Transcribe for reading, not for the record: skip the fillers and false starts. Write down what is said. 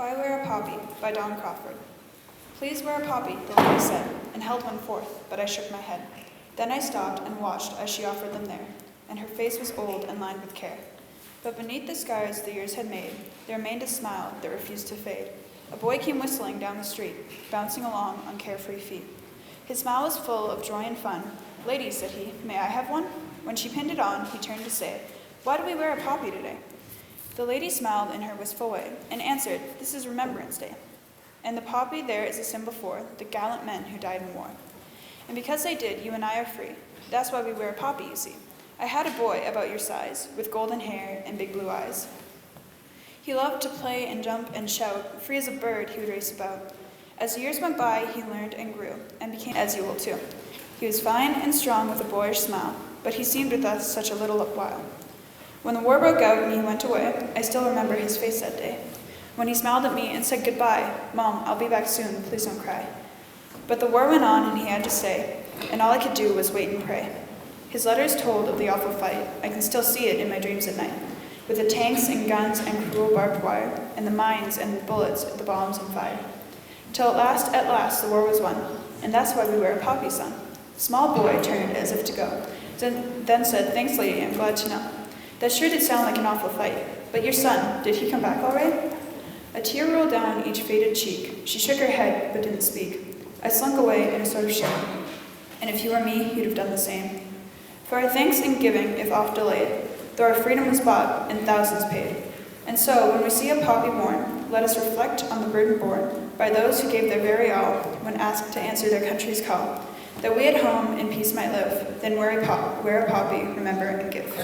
Why Wear a Poppy by Don Crawford. Please wear a poppy, the lady said, and held one forth, but I shook my head. Then I stopped and watched as she offered them there, and her face was old and lined with care. But beneath the scars the years had made, there remained a smile that refused to fade. A boy came whistling down the street, bouncing along on carefree feet. His smile was full of joy and fun. Lady, said he, may I have one? When she pinned it on, he turned to say, why do we wear a poppy today? The lady smiled in her wistful way, and answered, this is Remembrance Day. And the poppy there is a symbol for the gallant men who died in war. And because they did, you and I are free. That's why we wear a poppy, you see. I had a boy about your size, with golden hair and big blue eyes. He loved to play and jump and shout. Free as a bird, he would race about. As the years went by, he learned and grew, and became as you will too. He was fine and strong with a boyish smile, but he seemed with us such a little while. When the war broke out and he went away, I still remember his face that day. When he smiled at me and said goodbye, Mom, I'll be back soon, please don't cry. But the war went on and he had to stay, and all I could do was wait and pray. His letters told of the awful fight. I can still see it in my dreams at night, with the tanks and guns and cruel barbed wire, and the mines and the bullets, the bombs and fire. Till at last, the war was won, and that's why we wear a poppy, son. The small boy turned as if to go, then said, thanks, lady, I'm glad to know. That sure did sound like an awful fight. But your son, did he come back all right? A tear rolled down each faded cheek. She shook her head, but didn't speak. I slunk away in a sort of shame. And if you were me, you'd have done the same. For our thanks and giving, if oft delayed, though our freedom was bought and thousands paid. And so, when we see a poppy born, let us reflect on the burden borne by those who gave their very all when asked to answer their country's call, that we at home in peace might live, then wear a poppy, remember and give.